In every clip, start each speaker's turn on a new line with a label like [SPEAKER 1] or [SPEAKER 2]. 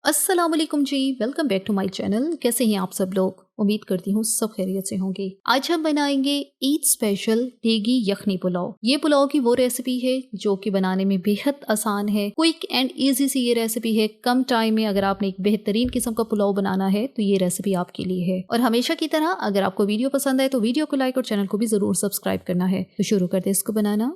[SPEAKER 1] अस्सलाम वालेकुम जी, welcome back to my channel. कैसे हैं आप सब लोग? उम्मीद करती हूँ सब खैरियत से होंगे। आज हम बनाएंगे ईद स्पेशल देगी यखनी पुलाव। ये पुलाव की वो रेसिपी है जो कि बनाने में बेहद आसान है, क्विक एंड इजी सी ये रेसिपी है। कम टाइम में अगर आपने एक बेहतरीन किस्म का पुलाव बनाना है तो ये रेसिपी आपके लिए है। और हमेशा की तरह अगर आपको वीडियो पसंद है तो वीडियो को लाइक और चैनल को भी जरूर सब्सक्राइब करना है। तो शुरू करते हैं इसको बनाना।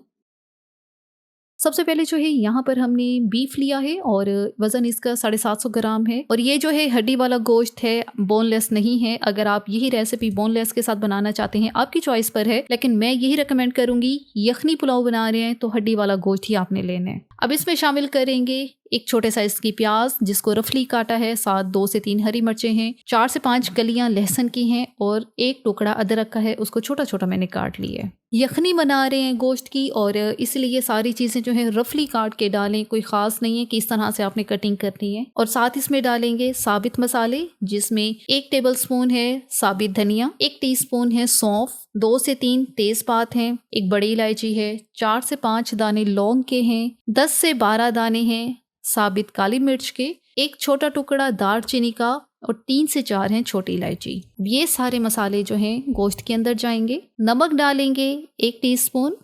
[SPEAKER 1] सबसे पहले जो है यहाँ पर हमने बीफ लिया है और वजन इसका 750 ग्राम है। और ये जो है हड्डी वाला गोश्त है, बोनलेस नहीं है। अगर आप यही रेसिपी बोनलेस के साथ बनाना चाहते हैं आपकी चॉइस पर है, लेकिन मैं यही रिकमेंड करूंगी। यखनी पुलाव बना रहे हैं तो हड्डी वाला गोश्त ही आपने लेना है। अब इसमें शामिल करेंगे एक छोटे साइज की प्याज जिसको रफली काटा है, साथ 2 से 3 हरी मिर्चें हैं, 4 से 5 कलियां लहसुन की हैं और एक टुकड़ा अदरक का है, उसको छोटा छोटा मैंने काट लिया है। यखनी बना रहे हैं गोश्त की और इसलिए ये सारी चीजें जो है रफली काट के डालें। कोई खास नहीं है कि इस तरह से आपने कटिंग करनी है। और साथ इसमें डालेंगे साबित मसाले जिसमें 1 टेबल स्पून है साबित धनिया, 1 टीस्पून है सौंफ, 2 से 3 तेजपात हैं, 1 बड़ी इलायची है, 4 से 5 दाने लौंग के हैं, 10 से 12 दाने हैं साबित काली मिर्च के, 1 छोटा टुकड़ा दालचीनी का और 3 से 4 हैं छोटी इलायची। ये सारे मसाले जो हैं गोश्त के अंदर जाएंगे। नमक डालेंगे 1 टीस्पून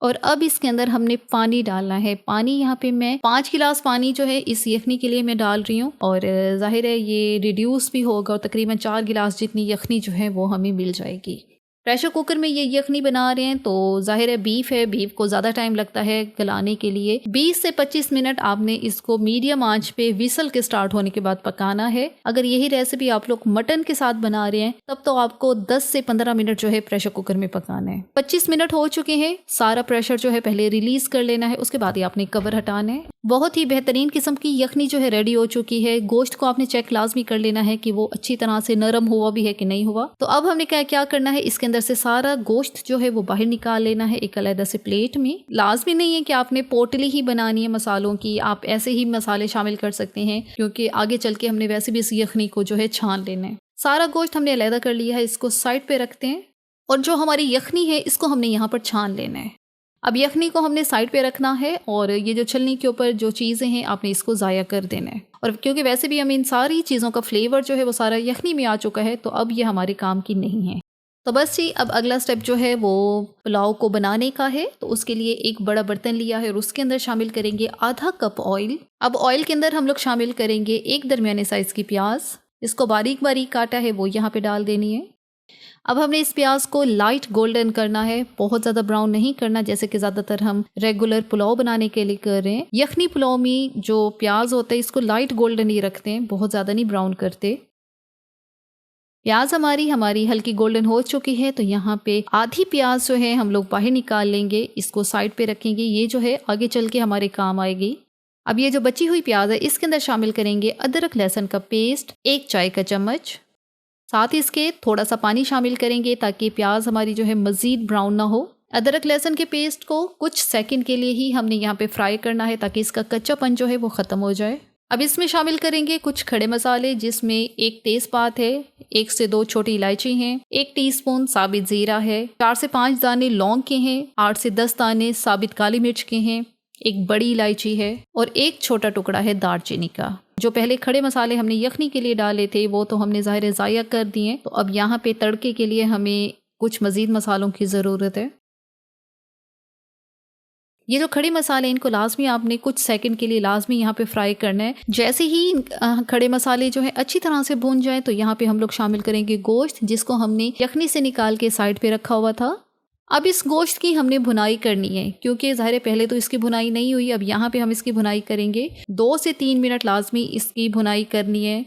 [SPEAKER 1] और अब इसके अंदर हमने पानी डालना है। पानी यहाँ पे मैं 5 गिलास पानी जो है इस यखनी के लिए मैं डाल रही हूँ और जाहिर है ये रिड्यूस भी होगा और तकरीबन 4 गिलास जितनी यखनी जो है वो हमें मिल जाएगी। प्रेशर कुकर में ये यखनी बना रहे हैं तो जाहिर है बीफ को ज़्यादा टाइम लगता है गलाने के लिए। 20 से 25 मिनट आपने इसको मीडियम आंच पे विसल के स्टार्ट होने के बाद पकाना है। अगर यही रेसिपी आप लोग मटन के साथ बना रहे हैं तब तो आपको 10 से 15 मिनट जो है प्रेशर कुकर में पकाना है। 25 मिनट हो चुके हैं, सारा प्रेशर जो है पहले रिलीज कर लेना है, उसके बाद ही आपने कवर हटाना है। बहुत ही बेहतरीन किस्म की यखनी जो है रेडी हो चुकी है। गोश्त को आपने चेक लाजमी कर लेना है कि वो अच्छी तरह से नरम हुआ भी है कि नहीं हुआ। तो अब हमने क्या करना है, इसके अंदर से सारा गोश्त जो है वो बाहर निकाल लेना है एक अलग से प्लेट में। लाजमी नहीं है कि आपने पोटली ही बनानी है मसालों की, आप ऐसे ही मसाले शामिल कर सकते हैं क्योंकि आगे चल के हमने वैसे भी इस यखनी को जो है छान लेना है। सारा गोश्त हमने अलग कर लिया है, इसको साइड पे रखते हैं और जो हमारी यखनी है इसको हमने यहाँ पर छान लेना है। अब यखनी को हमने साइड पे रखना है और ये जो छलनी के ऊपर जो चीज़ें हैं आपने इसको ज़ाया कर देना है। और क्योंकि वैसे भी हम इन सारी चीज़ों का फ्लेवर जो है वो सारा यखनी में आ चुका है तो अब ये हमारे काम की नहीं है। तो बस जी, अब अगला स्टेप जो है वो पुलाव को बनाने का है। तो उसके लिए एक बड़ा बर्तन लिया है और उसके अंदर शामिल करेंगे आधा कप ऑयल। अब ऑयल के अंदर हम लोग शामिल करेंगे एक दरमियाने साइज़ की प्याज, इसको बारीक बारीक काटा है वो यहाँ पे डाल देनी है। अब हमने इस प्याज को लाइट गोल्डन करना है, बहुत ज़्यादा ब्राउन नहीं करना जैसे कि ज़्यादातर हम रेगुलर पुलाव बनाने के लिए कर रहे हैं। यखनी पुलाव में जो प्याज होता है इसको लाइट गोल्डन ही रखते हैं, बहुत ज़्यादा नहीं ब्राउन करते। प्याज हमारी हल्की गोल्डन हो चुकी है तो यहाँ पे आधी प्याज जो है हम लोग बाहर निकाल लेंगे, इसको साइड पे रखेंगे। ये जो है आगे चल के हमारे काम आएगी। अब ये जो बची हुई प्याज है इसके अंदर शामिल करेंगे अदरक लहसुन का पेस्ट 1 चाय का चम्मच, साथ ही इसके थोड़ा सा पानी शामिल करेंगे ताकि प्याज हमारी जो है मज़ीद ब्राउन ना हो। अदरक लहसुन के पेस्ट को कुछ सेकंड के लिए ही हमने यहाँ पे फ्राई करना है ताकि इसका कच्चापन जो है वो ख़त्म हो जाए। अब इसमें शामिल करेंगे कुछ खड़े मसाले जिसमें 1 तेज़पात है, 1 से 2 छोटी इलायची हैं, 1 टीस्पून साबित ज़ीरा है, 4 से 5 दाने लौंग के हैं, 8 से 10 दाने साबित काली मिर्च के हैं, 1 बड़ी इलायची है और 1 छोटा टुकड़ा है दालचीनी का। जो पहले खड़े मसाले हमने यखनी के लिए डाले थे वो तो हमने ज़ाहिर ज़ाया कर दिए। तो अब यहाँ पे तड़के के लिए हमें कुछ मज़ीद मसालों की ज़रूरत है। ये जो खड़े मसाले इनको लाजमी आपने कुछ सेकंड के लिए लाजमी यहाँ पे फ्राई करना है। जैसे ही खड़े मसाले जो है अच्छी तरह से भून जाए तो यहाँ पे हम लोग शामिल करेंगे गोश्त जिसको हमने यखनी से निकाल के साइड पे रखा हुआ था। अब इस गोश्त की हमने भुनाई करनी है क्योंकि ज़ाहिर है पहले तो इसकी भुनाई नहीं हुई। अब यहाँ पे हम इसकी भुनाई करेंगे, 2 से 3 मिनट लाजमी इसकी भुनाई करनी है।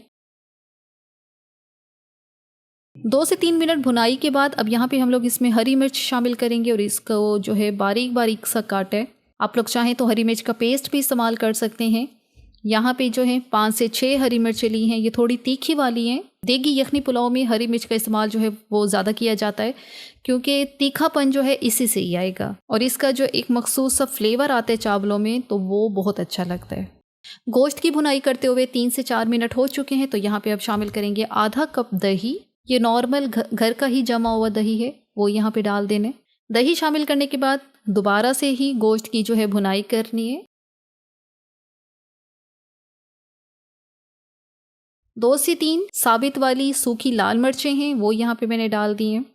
[SPEAKER 1] 2 से 3 मिनट भुनाई के बाद अब यहाँ पे हम लोग इसमें हरी मिर्च शामिल करेंगे और इसको जो है बारीक बारीक सा काट है। आप लोग चाहें तो हरी मिर्च का पेस्ट भी इस्तेमाल कर सकते हैं। यहाँ पे जो है 5 से 6 हरी मिर्चें ली हैं, ये थोड़ी तीखी वाली हैं। देगी यखनी पुलाव में हरी मिर्च का इस्तेमाल जो है वो ज़्यादा किया जाता है क्योंकि तीखापन जो है इसी से ही आएगा और इसका जो एक मखसूस सा फ्लेवर आता है चावलों में तो वो बहुत अच्छा लगता है। गोश्त की भुनाई करते हुए 3 से 4 मिनट हो चुके हैं तो यहाँ पे अब शामिल करेंगे आधा कप दही। ये नॉर्मल घर का ही जमा हुआ दही है वो यहाँ पे डाल देने। दही शामिल करने के बाद दोबारा से ही गोश्त की जो है भुनाई करनी है। 2 से 3 साबित वाली सूखी लाल मिर्चें हैं, वो यहाँ पे मैंने डाल दी हैं।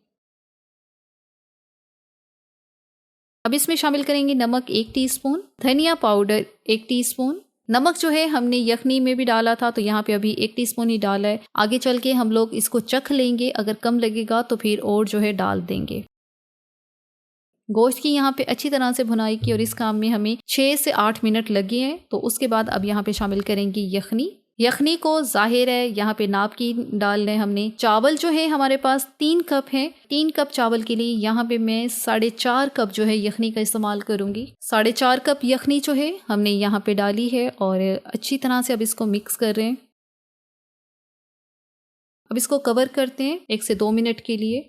[SPEAKER 1] अब इसमें शामिल करेंगे नमक 1 टीस्पून, धनिया पाउडर 1 टीस्पून। नमक जो है हमने यखनी में भी डाला था, तो यहाँ पे अभी 1 टीस्पून ही डाला है। आगे चल के हम लोग इसको चख लेंगे, अगर कम लगेगा तो फिर और जो है डाल देंगे। गोश्त की यहाँ पे अच्छी तरह से भुनाई की और इस काम में हमें 6 से 8 मिनट लगे हैं। तो उसके बाद अब यहाँ पे शामिल करेंगे यखनी। यखनी को जाहिर है यहाँ पे नाप की डाल लें हमने। चावल जो है हमारे पास 3 कप हैं। 3 कप चावल के लिए यहाँ पे मैं 4.5 कप जो है यखनी का इस्तेमाल करूँगी। 4.5 कप यखनी जो है हमने यहाँ पे डाली है और अच्छी तरह से अब इसको मिक्स कर रहे हैं। अब इसको कवर करते हैं 1 से 2 मिनट के लिए।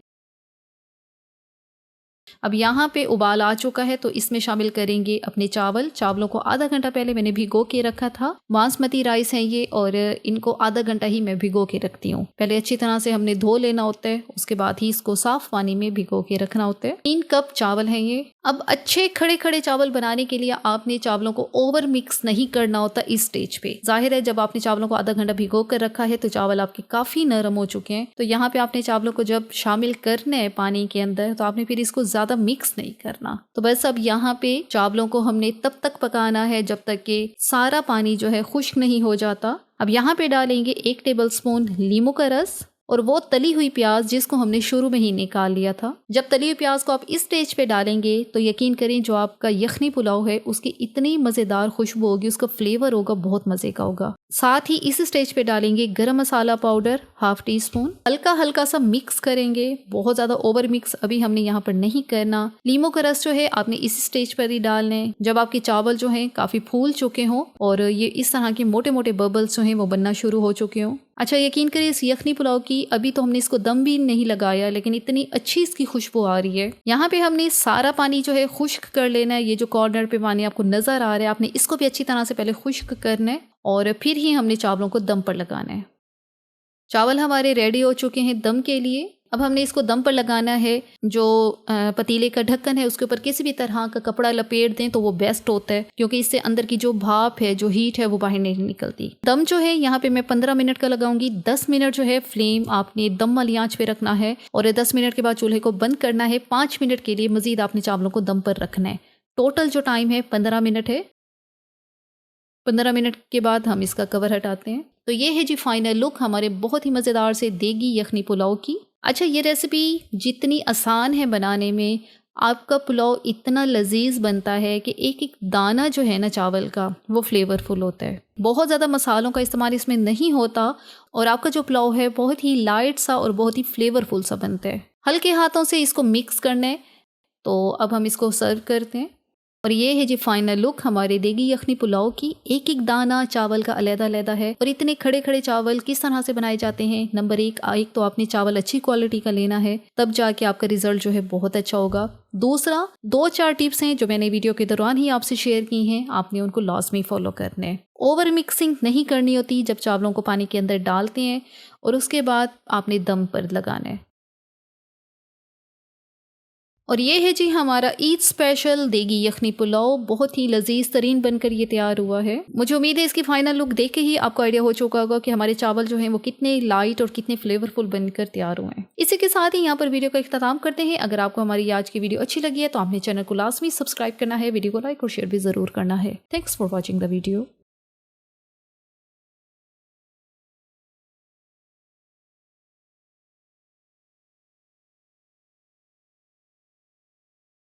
[SPEAKER 1] अब यहाँ पे उबाल आ चुका है, तो इसमें शामिल करेंगे अपने चावलों को आधा घंटा पहले मैंने भिगो के रखा था। बासमती राइस है ये और इनको आधा घंटा ही मैं भिगो के रखती हूँ। पहले अच्छी तरह से हमने धो लेना होता है, उसके बाद ही इसको साफ पानी में भिगो के रखना होता है। 3 कप चावल है ये। अब अच्छे खड़े खड़े चावल बनाने के लिए आपने चावलों को ओवर मिक्स नहीं करना होता इस स्टेज पे। जाहिर है जब आपने चावलों को आधा घंटा भिगो कर रखा है तो चावल आपके काफी नरम हो चुके हैं। तो यहाँ पे आपने चावलों को जब शामिल करना है पानी के अंदर, तो आपने फिर इसको ज्यादा मिक्स नहीं करना। तो बस अब यहाँ पे चावलों को हमने तब तक पकाना है जब तक कि सारा पानी जो है खुश्क नहीं हो जाता। अब यहाँ पे डालेंगे 1 टेबलस्पून नींबू का रस और वो तली हुई प्याज जिसको हमने शुरू में ही निकाल लिया था। जब तली हुई प्याज को आप इस स्टेज पे डालेंगे तो यकीन करें जो आपका यखनी पुलाव है उसकी इतनी मज़ेदार खुशबू होगी, उसका फ्लेवर होगा बहुत मज़े का होगा। साथ ही इस स्टेज पे डालेंगे गरम मसाला पाउडर 1/2 टीस्पून। हल्का हल्का सा मिक्स करेंगे, बहुत ज़्यादा ओवर मिक्स अभी हमने यहाँ पर नहीं करना। नींबू का रस जो है आपने इस स्टेज पर ही डालना है जब आपके चावल जो हैं काफ़ी फूल चुके हों और ये इस तरह के मोटे मोटे बबल्स जो हैं वो बनना शुरू हो चुके हों। अच्छा यकीन करिए इस यखनी पुलाव की अभी तो हमने इसको दम भी नहीं लगाया, लेकिन इतनी अच्छी इसकी खुशबू आ रही है। यहाँ पे हमने सारा पानी जो है खुश्क कर लेना है। ये जो कॉर्नर पे पानी आपको नजर आ रहा है, आपने इसको भी अच्छी तरह से पहले खुश्क करना है और फिर ही हमने चावलों को दम पर लगाना है। चावल हमारे रेडी हो चुके हैं दम के लिए। अब हमने इसको दम पर लगाना है। जो पतीले का ढक्कन है उसके ऊपर किसी भी तरह का कपड़ा लपेट दें तो वो बेस्ट होता है, क्योंकि इससे अंदर की जो भाप है, जो हीट है, वो बाहर नहीं निकलती। दम जो है यहाँ पे मैं 15 मिनट का लगाऊंगी। 10 मिनट जो है फ्लेम आपने दम वाली आंच पे रखना है और 10 मिनट के बाद चूल्हे को बंद करना है। 5 मिनट के लिए मजीद आपने चावलों को दम पर रखना है। टोटल जो टाइम है 15 मिनट है। 15 मिनट के बाद हम इसका कवर हटाते हैं। तो ये है जी फाइनल लुक हमारे बहुत ही मज़ेदार से देगी यखनी पुलाव की। अच्छा ये रेसिपी जितनी आसान है बनाने में, आपका पुलाव इतना लजीज बनता है कि एक एक दाना जो है ना चावल का वो फ्लेवरफुल होता है। बहुत ज़्यादा मसालों का इस्तेमाल इसमें नहीं होता और आपका जो पुलाव है बहुत ही लाइट सा और बहुत ही फ्लेवरफुल सा बनता है। हल्के हाथों से इसको मिक्स करना है। तो अब हम इसको सर्व करते हैं और ये है जी फाइनल लुक हमारे देगी यखनी पुलाव की। एक एक दाना चावल का अलग-अलग है। और इतने खड़े खड़े चावल किस तरह से बनाए जाते हैं? नंबर 1 तो आपने चावल अच्छी क्वालिटी का लेना है, तब जाके आपका रिजल्ट जो है बहुत अच्छा होगा। दूसरा 2-4 टिप्स हैं जो मैंने वीडियो के दौरान ही आपसे शेयर की हैं, आपने उनको लाजमी फॉलो करने हैं। ओवर मिक्सिंग नहीं करनी होती जब चावलों को पानी के अंदर डालते हैं और उसके बाद आपने दम पर लगाना है। और ये है जी हमारा ईद स्पेशल देगी यखनी पुलाव, बहुत ही लजीज तरीन बनकर ये तैयार हुआ है। मुझे उम्मीद है इसकी फाइनल लुक देख के ही आपको आइडिया हो चुका होगा कि हमारे चावल जो हैं वो कितने लाइट और कितने फ्लेवरफुल बनकर तैयार हुए हैं। इसी के साथ ही यहाँ पर वीडियो का इख्तिताम करते हैं। अगर आपको हमारी आज की वीडियो अच्छी लगी है तो आपने चैनल को लाजमी सब्सक्राइब करना है, वीडियो को लाइक और शेयर भी जरूर करना है। Thanks for watching the video.